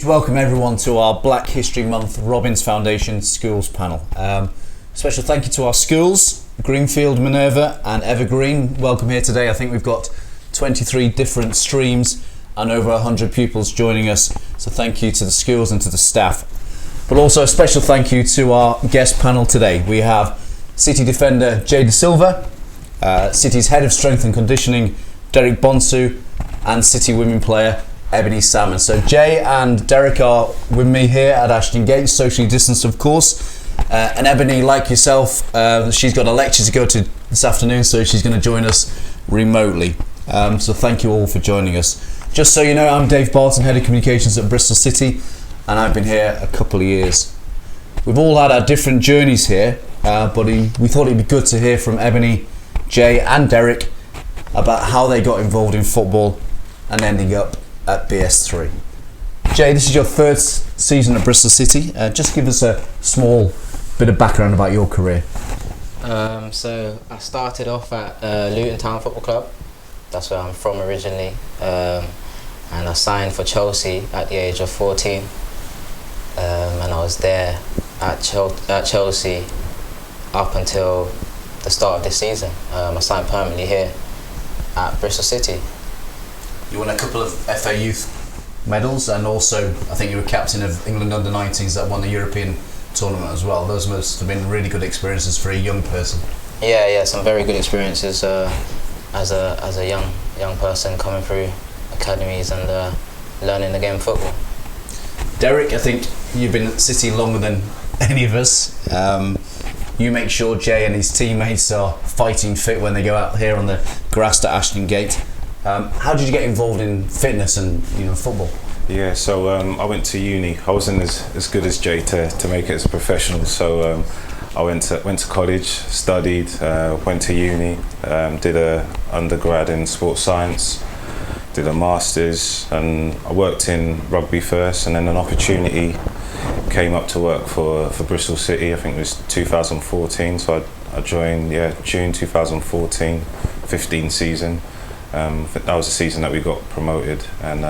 Welcome everyone to our Black History Month Robbins Foundation Schools panel. Special thank you to our schools, Greenfield, Minerva and Evergreen. Welcome here today. I think we've got 23 different streams and over 100 pupils joining us. So thank you to the schools and to the staff. But also a special thank you to our guest panel today. We have City defender Jay Dasilva, City's Head of Strength and Conditioning Derrick Bonsu and City women player Ebony Salmon. So Jay and Derrick are with me here at Ashton Gate, socially distanced of course. And Ebony, like yourself, she's got a lecture to go to this afternoon, so she's going to join us remotely. So thank you all for joining us. Just so you know, I'm Dave Barton, Head of Communications at Bristol City, and I've been here a couple of years. We've all had our different journeys here, but we thought it'd be good to hear from Ebony, Jay and Derrick about how they got involved in football and ending up at BS3. Jay, this is your third season at Bristol City. Just give us a small bit of background about your career. So I started off at Luton Town Football Club. That's where I'm from originally. And I signed for Chelsea at the age of 14. And I was there at Chelsea up until the start of this season. I signed permanently here at Bristol City. You won a couple of FA Youth medals, and also I think you were captain of England under-19s that won the European tournament as well. Those must have been really good experiences for a young person. Yeah, some very good experiences as a young person coming through academies and learning the game of football. Derrick, I think you've been at City longer than any of us. You make sure Jay and his teammates are fighting fit when they go out here on the grass at Ashton Gate. How did you get involved in fitness and football? Yeah, so I went to uni. I wasn't as good as Jay to make it as a professional, so I went to college, studied, went to uni, did a undergrad in sports science, did a master's, and I worked in rugby first, and then an opportunity came up to work for Bristol City. I think it was 2014, so I joined June 2014, 15 season. That was the season that we got promoted, and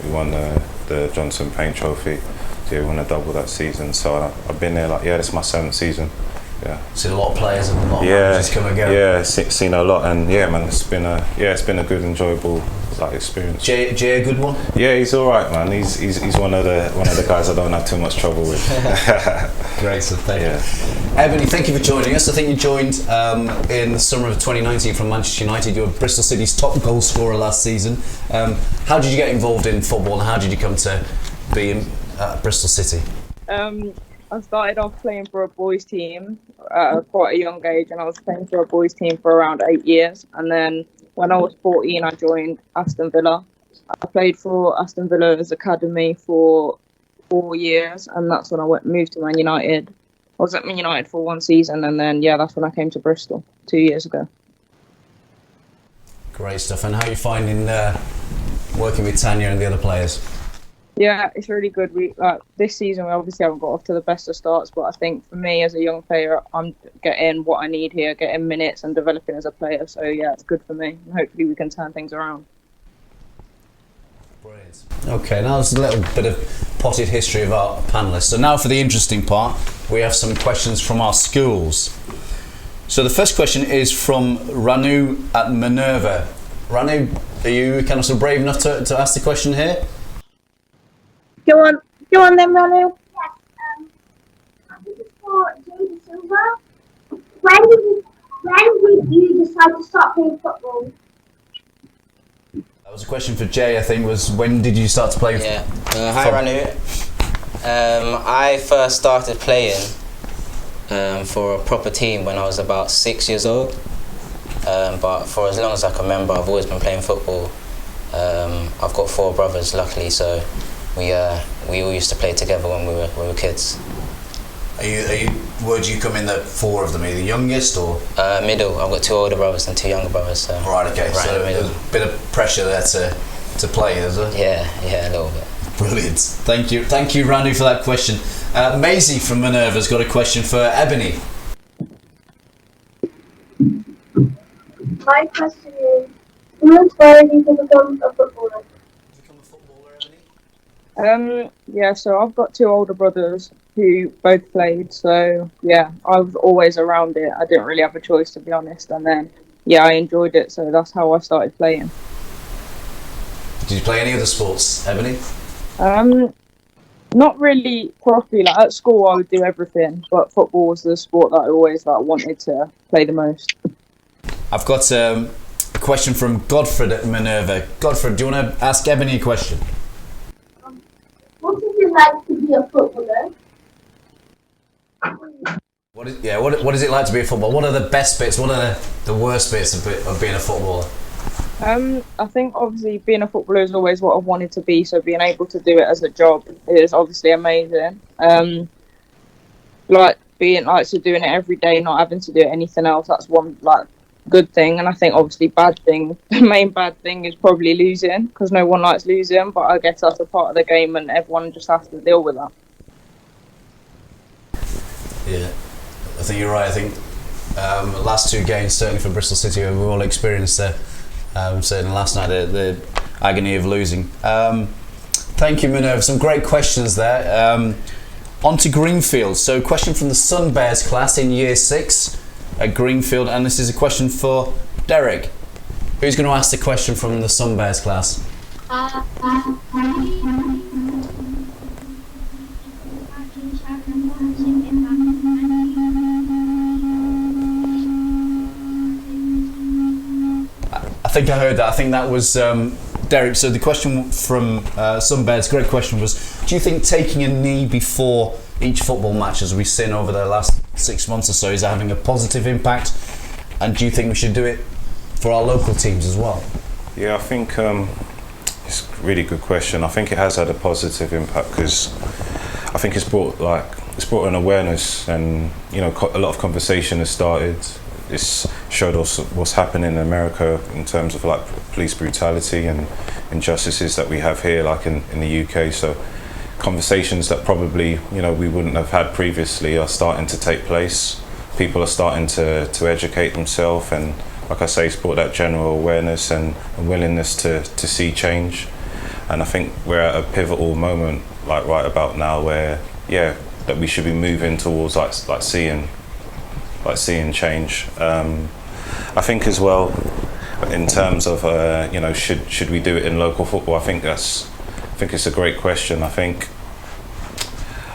we won the Johnson Paint Trophy. So we won a double that season. So I've been there this is my 7th season. Yeah. Seen a lot of players and a lot of managers come and go. Yeah, seen a lot, and it's been a good, enjoyable experience. Jay, a good one? Yeah, he's all right, man. He's one of the guys I don't have too much trouble with. Great, so thank you. Ebony, thank you for joining us. I think you joined in the summer of 2019 from Manchester United. You were Bristol City's top goal scorer last season. How did you get involved in football, and how did you come to be at Bristol City? I started off playing for a boys team at quite a young age, and I was playing for a boys team for around 8 years. And then when I was 14, I joined Aston Villa. I played for Aston Villa's academy for 4 years, and that's when I moved to Man United. I was at Man United for 1 season, and then that's when I came to Bristol 2 years ago. Great stuff. And how are you finding working with Tanya and the other players? Yeah, it's really good. This season we obviously haven't got off to the best of starts, but I think for me as a young player, I'm getting what I need here, getting minutes and developing as a player. So it's good for me, and hopefully we can turn things around. Brilliant. Okay, now there's a little bit of potted history of our panellists. So now for the interesting part, we have some questions from our schools. So the first question is from Ranu at Minerva. Ranu, are you kind of so brave enough to ask the question here? Go on then, Manu. Yes, this is for Jay Dasilva. When did you decide to start playing football? That was a question for Jay, I think, was when did you start to play? Hi, Ranu. I first started playing for a proper team when I was about 6 years old. But for as long as I can remember, I've always been playing football. I've got 4 brothers, luckily, so we all used to play together when we were kids. Where do you come in? The 4 of them, are you the youngest or? Middle. I've got 2 older brothers and 2 younger brothers. So right, okay. Right so in the middle. there's a bit of pressure there to play, is there? Yeah, a little bit. Brilliant. Thank you, Randy, for that question. Maisie from Minerva's got a question for Ebony. My question is, who inspired you to become a footballer? Become a footballer, Ebony? Yeah, so I've got two older brothers who both played. So yeah, I was always around it. I didn't really have a choice, to be honest. And then yeah, I enjoyed it, so that's how I started playing. Did you play any other sports, Ebony? Not really properly. Like at school, I would do everything, but football was the sport that I always wanted to play the most. I've got a question from Godfred at Minerva. Godfred, do you want to ask Ebony a question? What is it like to be a footballer? What is it like to be a footballer? What are the best bits? What are the worst bits of being a footballer? I think obviously being a footballer is always what I've wanted to be, so being able to do it as a job is obviously amazing. Doing it every day, not having to do anything else, that's one good thing. And I think obviously the main bad thing is probably losing, because no one likes losing, but I guess that's a part of the game and everyone just has to deal with that. Yeah, I think you're right. I think the last two games, certainly for Bristol City, we've all experienced certainly last night, the agony of losing. Thank you, Minerva. Some great questions there. On to Greenfield. So, question from the Sun Bears class in Year 6 at Greenfield, and this is a question for Derek. Who's going to ask the question from the Sun Bears class? I think I heard that. I think that was Derek. So the question from Sunbear's, great question, was: do you think taking a knee before each football match, as we've seen over the last 6 months or so, is having a positive impact? And do you think we should do it for our local teams as well? Yeah, I think it's a really good question. I think it has had a positive impact because I think it's brought an awareness, and a lot of conversation has started. It's showed us what's happening in America in terms of police brutality and injustices that we have here, in the UK. So conversations that probably we wouldn't have had previously are starting to take place. People are starting to educate themselves, and like I say, it's brought that general awareness and willingness to see change. And I think we're at a pivotal moment, right about now, where that we should be moving towards seeing change. I think as well, in terms of should we do it in local football? I think it's a great question. I think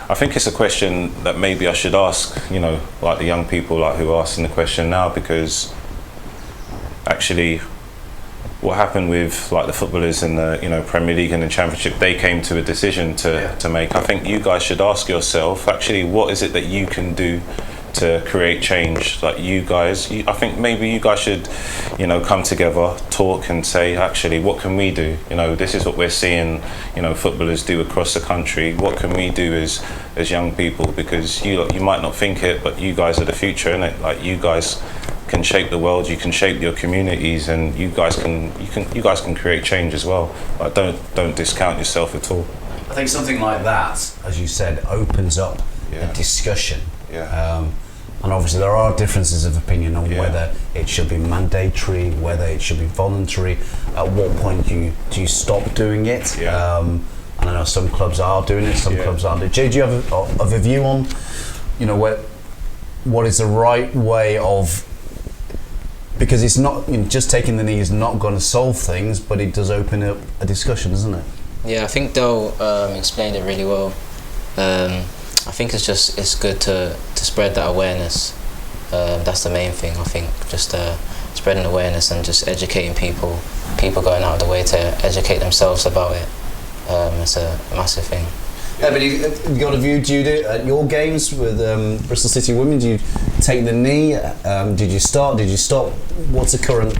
it's a question that maybe I should ask, the young people who are asking the question now, because actually what happened with the footballers in the Premier League and the Championship, they came to a decision to make. I think you guys should ask yourself, actually, what is it that you can do to create change? I think maybe you guys should come together, talk and say, actually, what can we do? This is what we're seeing footballers do across the country. What can we do as young people? Because you might not think it, but you guys are the future, innit? You guys can shape the world, you can shape your communities, and you guys can create change as well. Don't discount yourself at all. I think something like that, as you said, opens up a discussion. And obviously there are differences of opinion on whether it should be mandatory, whether it should be voluntary. At what point do you stop doing it? And I know some clubs are doing it, some clubs aren't. Jay, do you have a view on what is the right way of, because it's not just taking the knee is not going to solve things, but it does open up a discussion, doesn't it? Yeah, I think Del explained it really well. I think it's good to spread that awareness. That's the main thing. I think just spreading awareness and just educating people going out of the way to educate themselves about it. It's a massive thing. Ebony, have you got a view? Do you do at your games with Bristol City women? Do you take the knee? Did you start? Did you stop? What's the current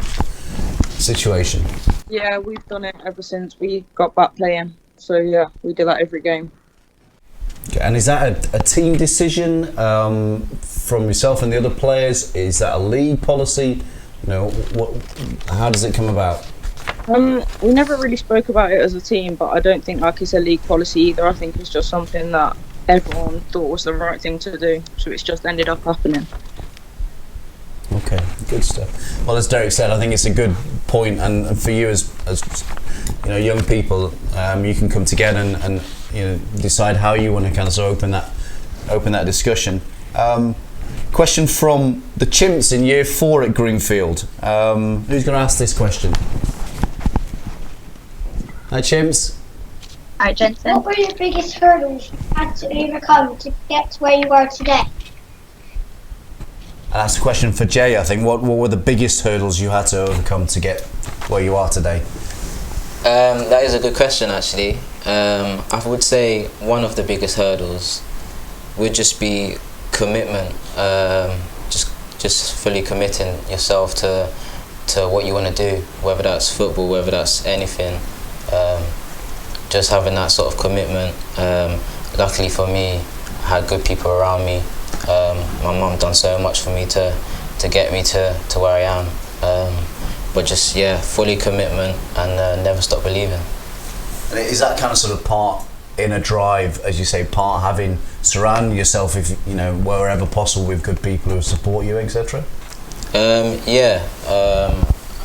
situation? Yeah, we've done it ever since we got back playing. So yeah, we do that every game. Okay, and is that a team decision from yourself and the other players? Is that a league policy? How does it come about? We never really spoke about it as a team, but I don't think it's a league policy either. I think it's just something that everyone thought was the right thing to do, so it's just ended up happening. Okay, good stuff. Well, as Derek said, I think it's a good point, and for you as young people, you can come together and decide how you want to kind of open that discussion. Question from the Chimps in Year 4 at Greenfield. Who's going to ask this question? Hi, Chimps. Hi, Jensen. What were your biggest hurdles you had to overcome to get to where you are today? That's a question for Jay, I think. What were the biggest hurdles you had to overcome to get where you are today? That is a good question, actually. I would say one of the biggest hurdles would just be commitment. Just fully committing yourself to what you want to do, whether that's football, whether that's anything. Just having that sort of commitment. Luckily for me, I had good people around me. My mum done so much for me to get me to where I am. But just, fully commitment and never stop believing. And is that kind of sort of part inner drive, as you say, part having surrounding yourself, wherever possible, with good people who support you, etc.?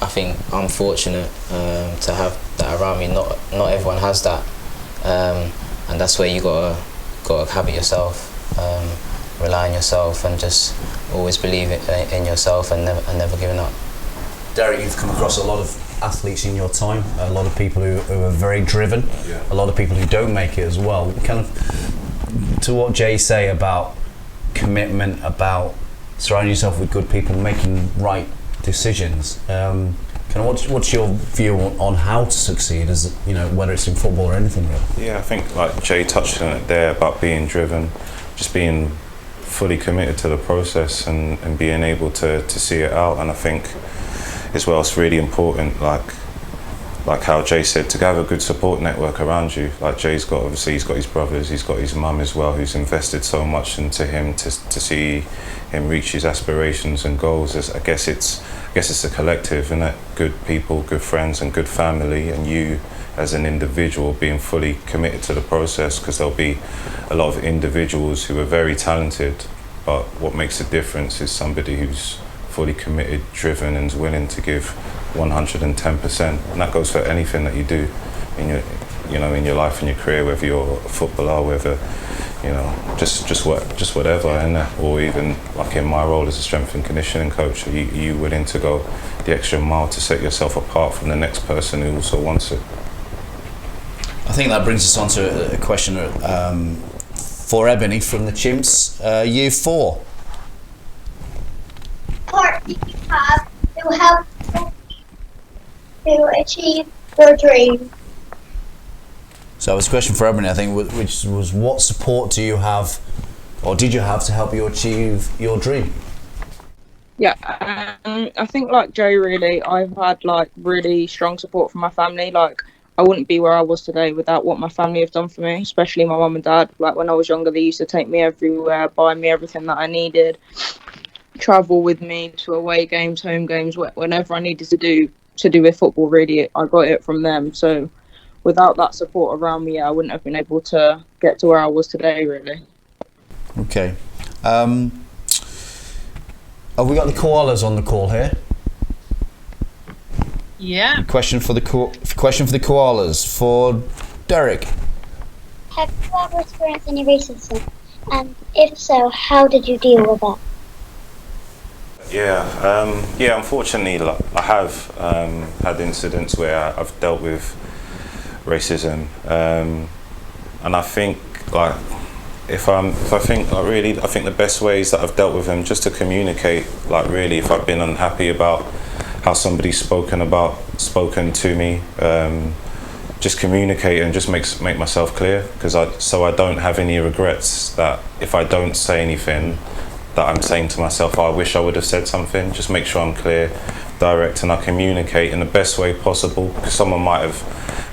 I think I'm fortunate to have that around me. Not everyone has that, and that's where you gotta have it yourself. Rely on yourself and just always believe in yourself and never giving up. Derek, you've come across a lot of athletes in your time, a lot of people who are very driven, a lot of people who don't make it as well. Kind of to what Jay say about commitment, about surrounding yourself with good people, making right decisions. Kind of what's your view on how to succeed, as whether it's in football or anything really? Yeah, I think like Jay touched on it there about being driven, just being fully committed to the process and being able to see it out. And I think as well, it's really important, like how Jay said, to have a good support network around you. Like Jay's got he's got his brothers, he's got his mum as well, who's invested so much into him to see him reach his aspirations and goals. I guess it's a collective, and that good people, good friends, and good family, and you as an individual being fully committed to the process, because there'll be a lot of individuals who are very talented, but what makes a difference is somebody who's fully committed, driven, and is willing to give 110%. And that goes for anything that you do in your life and your career, whether you're a footballer, whether just whatever, and or even like in my role as a strength and conditioning coach, you willing to go the extra mile to set yourself apart from the next person who also wants it. I think that brings us on to a question for Ebony from the Chimps, Year 4. Part you have to help to achieve your dream. So it was a question for Ebony, I think, which was, what support do you have, or did you have, to help you achieve your dream? Yeah, I think like Jay, really, I've had like really strong support from my family. Like, I wouldn't be where I was today without what my family have done for me, especially my mum and dad. Like, when I was younger, they used to take me everywhere, buy me everything that I needed, travel with me to away games, home games, whenever I needed to do with football, really, I got it from them. So without that support around me, I wouldn't have been able to get to where I was today, really. Okay. Have we got the koalas on the call here? Yeah. Question for the koalas for Derek. Have you ever experienced any racism? And if so, how did you deal with that? Yeah, unfortunately, I have had incidents where I've dealt with racism, and I think I think the best ways that I've dealt with them, just to communicate, like really, if I've been unhappy about how somebody's spoken to me, just communicate and just make myself clear, so I don't have any regrets, that if I don't say anything, that I'm saying to myself, I wish I would have said something. Just make sure I'm clear, direct, and I communicate in the best way possible, because someone might have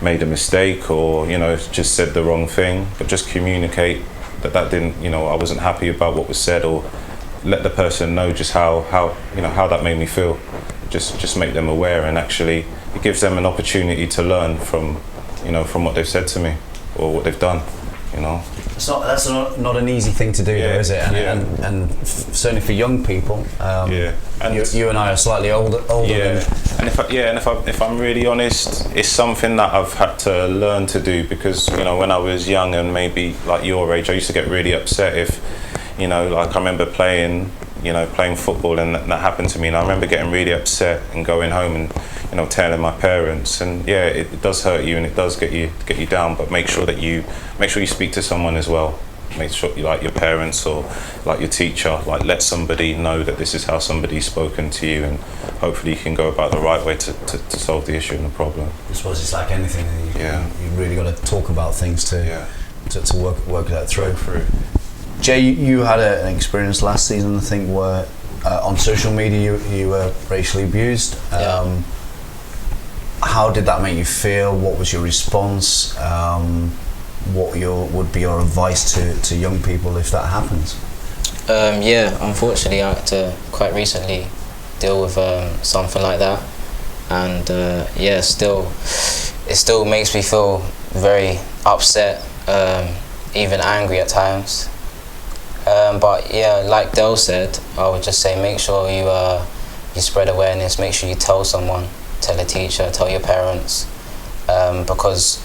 made a mistake or just said the wrong thing, but just communicate that didn't, I wasn't happy about what was said, or let the person know just how that made me feel. Just make them aware, and actually it gives them an opportunity to learn from what they've said to me or what they've done. That's not an easy thing to do, though, is it? And certainly for young people. And you and I are slightly older than. And if I'm really honest, it's something that I've had to learn to do, because when I was young and maybe like your age, I used to get really upset if like I remember playing football and that happened to me, and I remember getting really upset and going home and telling my parents, and it does hurt you and it does get you down, but make sure you speak to someone as well. Make sure you, like your parents or like your teacher, like let somebody know that this is how somebody's spoken to you, and hopefully you can go about the right way to solve the issue and the problem. I suppose it's like anything, you really got to talk about things to work that through. Jay, you had an experience last season, I think, where on social media you were racially abused. How did that make you feel? What was your response? What would be your advice to young people if that happens? Unfortunately I had to quite recently deal with something like that, and it still makes me feel very upset, even angry at times. But like Del said, I would just say make sure you spread awareness, make sure you tell someone, tell a teacher, tell your parents, because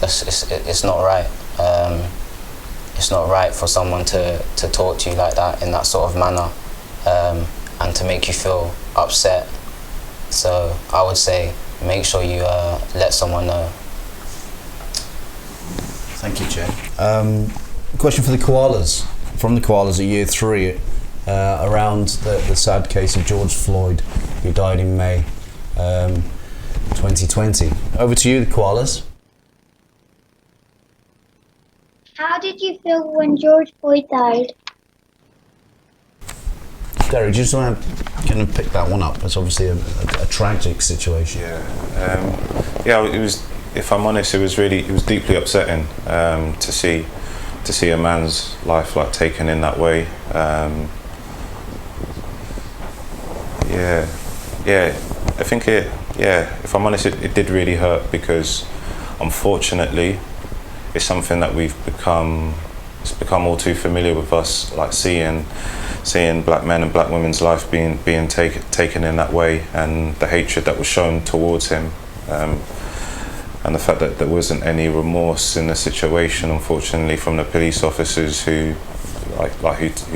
it's not right. It's not right for someone to talk to you like that in that sort of manner, and to make you feel upset. So I would say make sure you let someone know. Thank you, Jay. Question for the Koalas. From the Koalas at year 3, around the sad case of George Floyd, who died in May 2020. Over to you, the Koalas. How did you feel when George Floyd died? Derek, do you just want to kind of pick that one up? It's obviously a tragic situation. It was. If I'm honest, it was deeply upsetting to see a man's life like taken in that way. I think if I'm honest, it did really hurt, because unfortunately it's something that it's become all too familiar with us, like seeing black men and black women's life being taken in that way, and the hatred that was shown towards him, and the fact that there wasn't any remorse in the situation, unfortunately, from the police officers who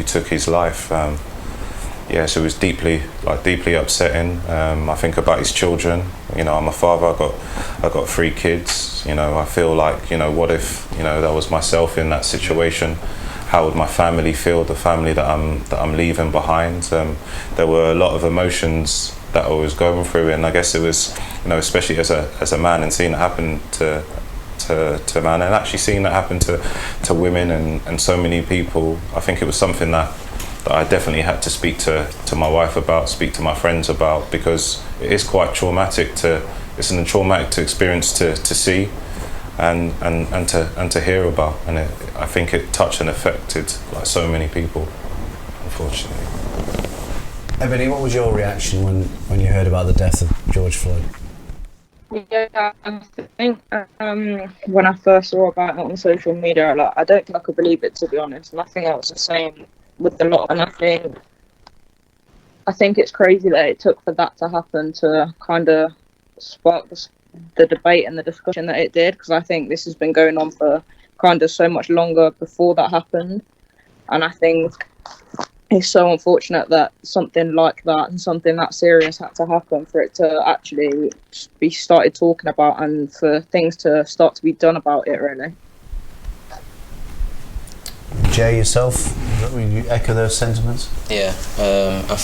took his life. So it was deeply upsetting. I think about his children. I'm a father. I got 3 kids. I feel like, what if that was myself in that situation? How would my family feel? The family that I'm leaving behind. There were a lot of emotions that I was going through, and I guess it was, especially as a man, and seeing it happen to man, and actually seeing that happen to women and so many people. I think it was something that I definitely had to speak to my wife about, speak to my friends about, because it is quite traumatic it's a traumatic experience to see and to hear about, and I think it touched and affected like so many people, unfortunately. Ebony, what was your reaction when you heard about the death of George Floyd? Yeah, I think when I first saw about it on social media, I don't think I could believe it, to be honest. And I think that was the same with a lot. And I think it's crazy that it took for that to happen to kind of spark the debate and the discussion that it did, because I think this has been going on for kind of so much longer before that happened. And I think it's so unfortunate that something like that and something that serious had to happen for it to actually be started talking about, and for things to start to be done about it, really. Jay, yourself, would you echo those sentiments? Yeah, I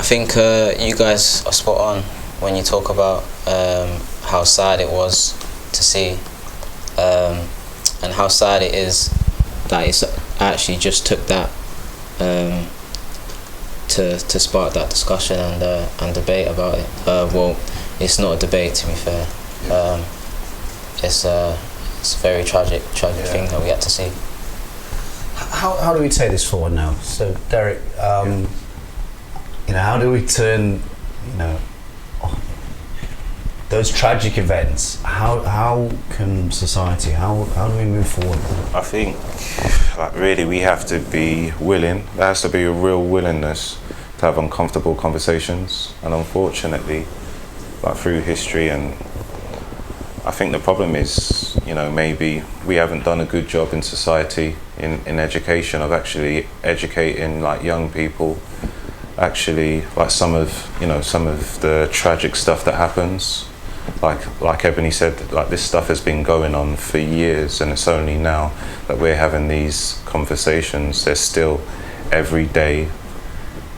think you guys are spot on when you talk about how sad it was to see, and how sad it is that it's actually just took that to spark that discussion and debate about it. Well, it's not a debate, to be fair. It's a very tragic thing that we had to see. How do we take this forward now? So, Derek, how do we turn, those tragic events, how can society, how do we move forward? I think, like, really, we have to be willing. There has to be a real willingness to have uncomfortable conversations. And unfortunately, like, through history, and I think the problem is, you know, maybe we haven't done a good job in society, in education, of actually educating, like, young people, actually, like, some of the tragic stuff that happens. Like Ebony said, like, this stuff has been going on for years, and it's only now that we're having these conversations. There's still everyday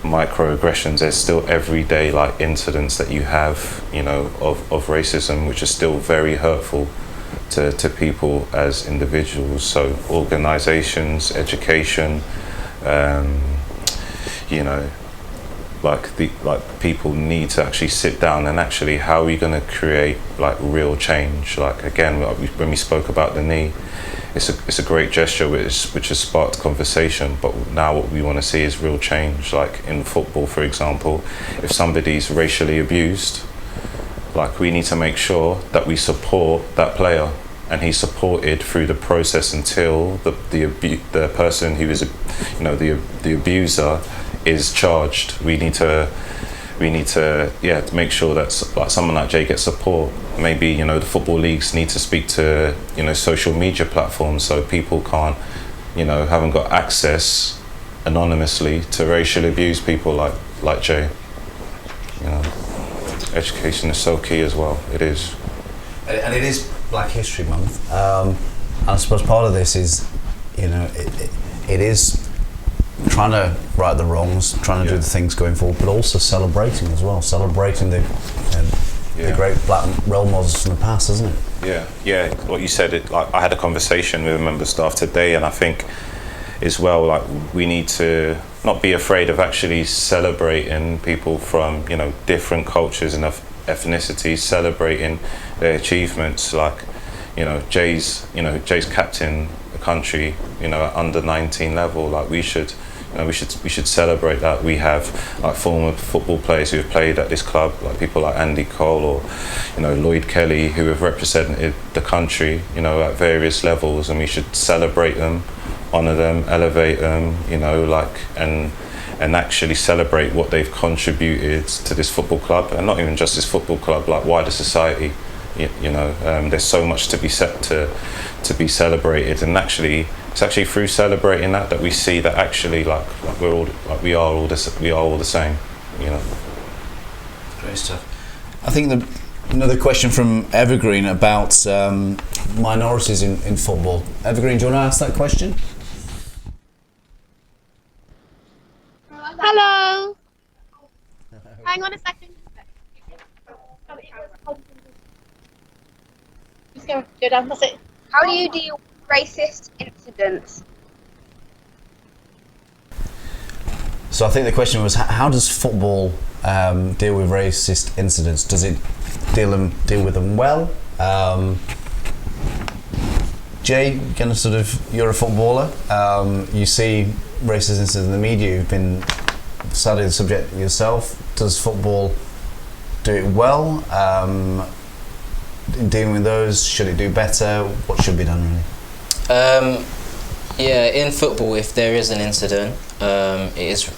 microaggressions. There's still everyday, like, incidents that you have, you know, of racism, which is still very hurtful to people as individuals. So organizations, education, you know, like people need to actually sit down and actually, how are we going to create, like, real change? Like, again, when we spoke about the knee, it's a great gesture which has sparked conversation, but now what we want to see is real change. Like in football, for example, if somebody's racially abused, like, we need to make sure that we support that player, and he's supported through the process until the person who is, you know, the abuser is charged. We need to make sure that, like, someone like Jay gets support. Maybe, you know, the football leagues need to speak to, you know, social media platforms, so people can't, you know, haven't got access anonymously to racially abuse people like Jay. You know, education is so key as well. It is. And it is Black History Month. And I suppose part of this is, you know, it is trying to right the wrongs, trying to do the things going forward, but also celebrating as well, celebrating the great black role models from the past, isn't it? Yeah. What you said, like, I had a conversation with a member of staff today, and I think as well, like, we need to not be afraid of actually celebrating people from, you know, different cultures and ethnicities, celebrating their achievements. Like, you know, Jay's captain the country, you know, at under 19 level. Like, we should celebrate that. We have, like, former football players who have played at this club, like people like Andy Cole or, you know, Lloyd Kelly, who have represented the country, you know, at various levels, and we should celebrate them, honour them, elevate them, you know, like, and actually celebrate what they've contributed to this football club, and not even just this football club, like wider society. You know, there's so much to be be celebrated, and actually, it's actually through celebrating that we see that actually, like we are all the same. You know. Great stuff. I think another question from Evergreen about minorities in football. Evergreen, do you want to ask that question? Hello. Hang on a second. Just go down. That's it. How do you deal with racist incidents? So I think the question was, how does football deal with racist incidents? Does it deal with them well? Jay, kind of, sort of, you're a footballer. You see racist incidents in the media. You've been sadly the subject yourself. Does football do it well? In dealing with those, should it do better? What should be done, really? In football, if there is an incident, it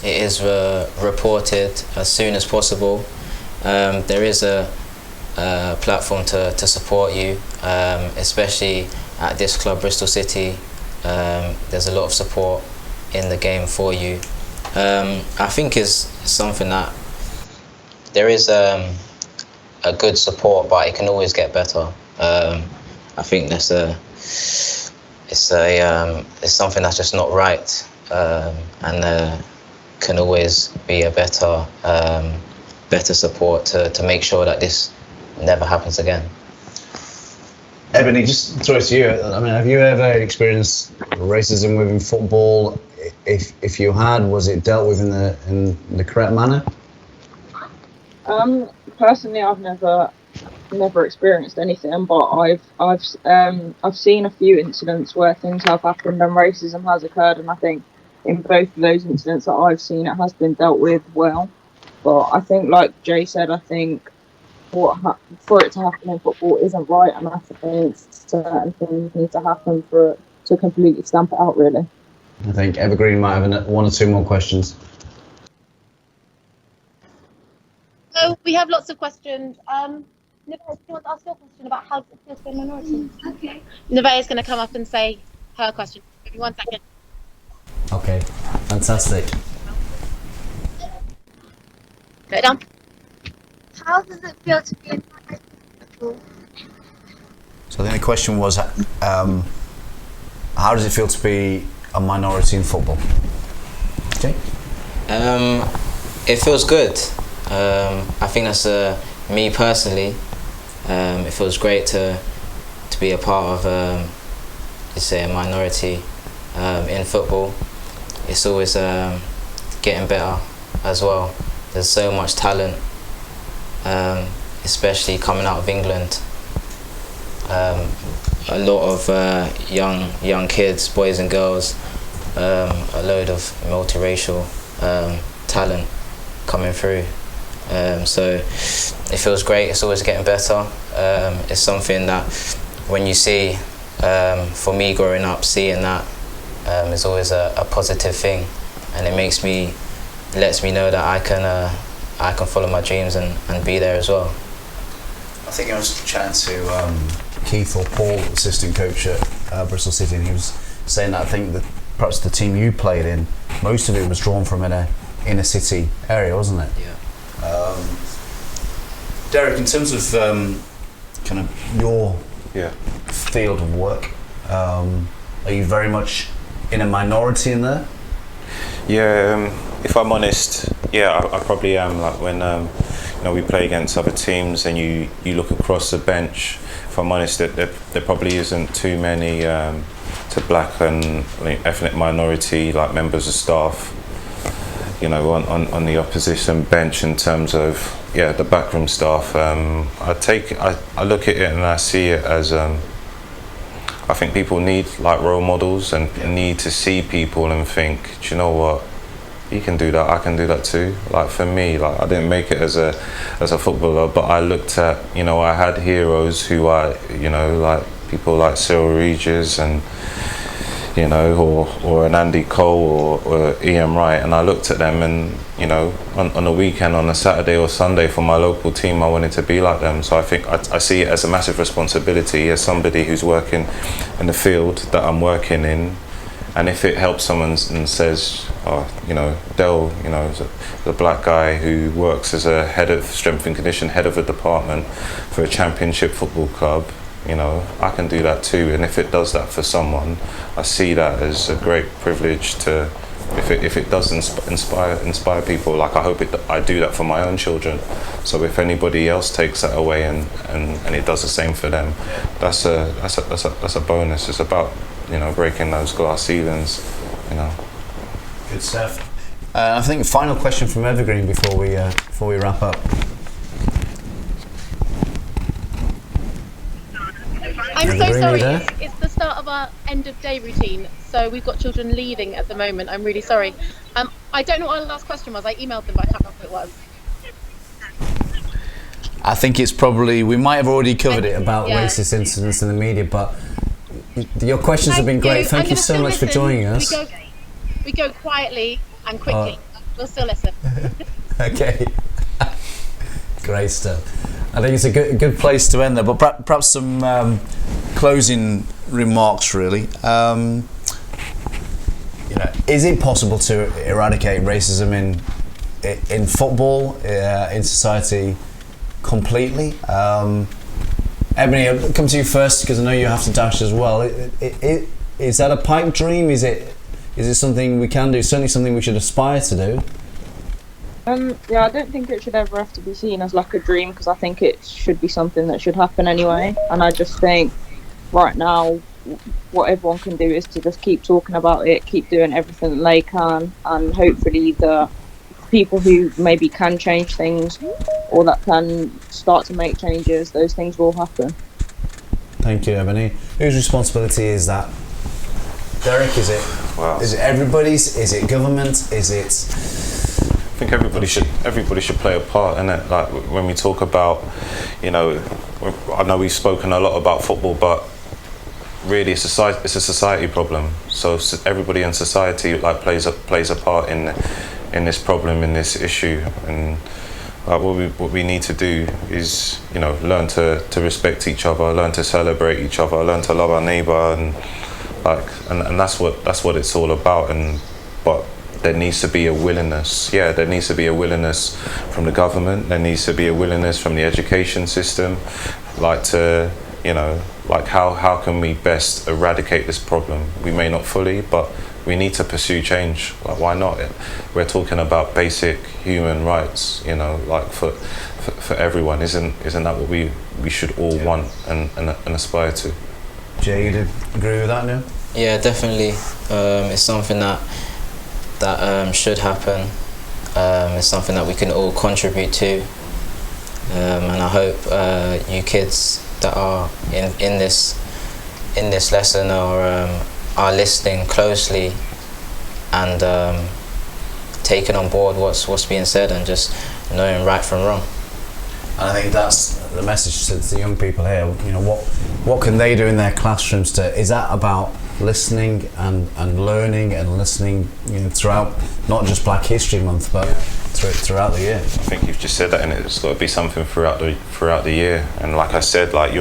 is reported as soon as possible. There is a platform to support you, especially at this club, Bristol City. There's a lot of support in the game for you. I think is something that there is a good support, but it can always get better. I think it's something that's just not right, and can always be a better support to make sure that this never happens again. Ebony, just throw it to you. I mean, have you ever experienced racism within football? If you had, was it dealt with in the correct manner? Personally, I've never experienced anything, but I've seen a few incidents where things have happened and racism has occurred, and I think in both of those incidents that I've seen, it has been dealt with well. But I think, like Jay said, I think for it to happen in football isn't right, and I think certain things need to happen for it to completely stamp it out, really. I think Evergreen might have one or two more questions. So we have lots of questions. Nevaeh, do you want to ask your question about how does it feel to be a minority? Okay. Nevaeh is going to come up and say her question. Give me 1 second. Okay, fantastic. Put it down. How does it feel to be a minority? So I think the question was, how does it feel to be a minority in football? Okay. It feels good. I think that's me personally. It feels great to be a part of, you say, a minority in football. It's always getting better as well. There's so much talent, especially coming out of England. A lot of young kids, boys and girls, a load of multiracial talent coming through. So it feels great. It's always getting better. It's something that when you see, for me growing up, seeing that is always a positive thing, and it lets me know that I can follow my dreams and be there as well. I think I was chatting to Keith or Paul, assistant coach at Bristol City, and he was saying that I think that perhaps the team you played in, most of it was drawn from an inner city area, wasn't it? Yeah. Derek, in terms of kind of your field of work, are you very much in a minority in there? Yeah, if I'm honest, I probably am. Like when we play against other teams and you look across the bench, if I'm honest, there probably isn't too many to black and ethnic minority like members of staff, on the opposition bench in terms of the backroom staff. I look at it and I see it as I think people need like role models and need to see people and think, do you know what, you can do that, I can do that too. Like for me, like I didn't make it as a footballer, but I looked at, I had heroes who like people like Cyril Regis and or an Andy Cole or Ian Wright, and I looked at them and on a weekend, on a Saturday or Sunday for my local team, I wanted to be like them. So I think I see it as a massive responsibility as somebody who's working in the field that I'm working in, and if it helps someone and says, Del, the black guy who works as a head of strength and condition, head of a department for a championship football club, I can do that too. And if it does that for someone, I see that as a great privilege to, if it does inspire people, like I hope I do that for my own children. So if anybody else takes that away and it does the same for them, that's a bonus. It's about breaking those glass ceilings. Good stuff. I think final question from Evergreen before we wrap up. I'm so sorry, it's the start of our end of day routine, so we've got children leaving at the moment. I'm really sorry. I don't know what our last question was. I emailed them, but I can't remember what it was. I think it's probably, we might have already covered it about racist incidents in the media, but your questions have been great. Thank you so much for joining us. We go quietly and quickly. We'll still listen. Okay. Great stuff. I think it's a good place to end there, but perhaps some closing remarks really. Is it possible to eradicate racism in football, in society completely? Ebony, I'll come to you first because I know you have to dash as well. Is that a pipe dream? Is it something we can do? Certainly something we should aspire to do. I don't think it should ever have to be seen as like a dream, because I think it should be something that should happen anyway. And I just think right now what everyone can do is to just keep talking about it, keep doing everything that they can, and hopefully the people who maybe can change things or that can start to make changes, those things will happen. Thank you, Ebony. Whose responsibility is that? Derek, is it? Wow. Is it everybody's? Is it government? Is it think everybody should play a part in it. Like when we talk about, you know, I know we've spoken a lot about football, but really it's a society problem. So everybody in society like plays a part in this problem, in this issue. And what we need to do is, you know, learn to respect each other, learn to celebrate each other, learn to love our neighbour, and that's what it's all about. But there needs to be a willingness. Yeah, there needs to be a willingness from the government. There needs to be a willingness from the education system, like to, you know, like how can we best eradicate this problem? We may not fully, but we need to pursue change. Like, why not? We're talking about basic human rights, you know, like for everyone. Isn't that what we should all want and aspire to? Jay, you agree with that now? Yeah, definitely. It's something that should happen. It's something that we can all contribute to, and I hope you kids that are in this lesson are listening closely and taking on board what's being said and just knowing right from wrong. And I think that's the message to the young people here. You know, what can they do in their classrooms is that about listening and learning and listening, you know, throughout not just Black History Month, but throughout the year. I think you've just said that, and it's got to be something throughout the year. And like I said, like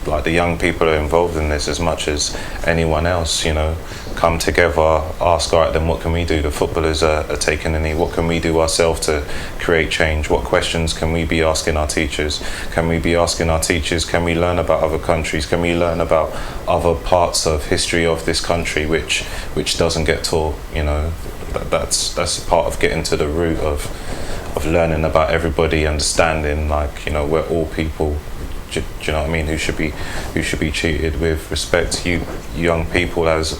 like the young people are involved in this as much as anyone else. You know, come together, ask, all right, then what can we do? The footballers are taking a knee. What can we do ourselves to create change? What questions can we be asking our teachers? Can we be asking our teachers? Can we learn about other countries? Can we learn about other parts of history of this country which doesn't get taught? You know, that's part of getting to the root of learning about everybody, understanding, like, you know, we're all people. Do you know what I mean? Who should be treated with respect. You young people as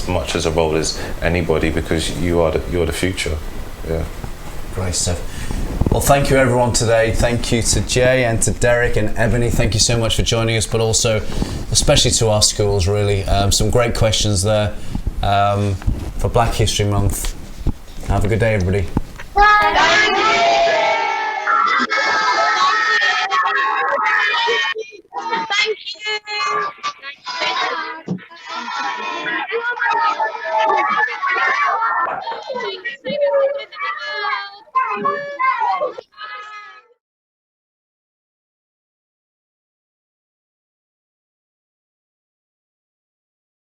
much as a role as anybody, because you're the future. Yeah. Great stuff. Well, thank you everyone today. Thank you to Jay and to Derek and Ebony. Thank you so much for joining us, but also especially to our schools. Really, some great questions there for Black History Month. Have a good day, everybody. Thank you.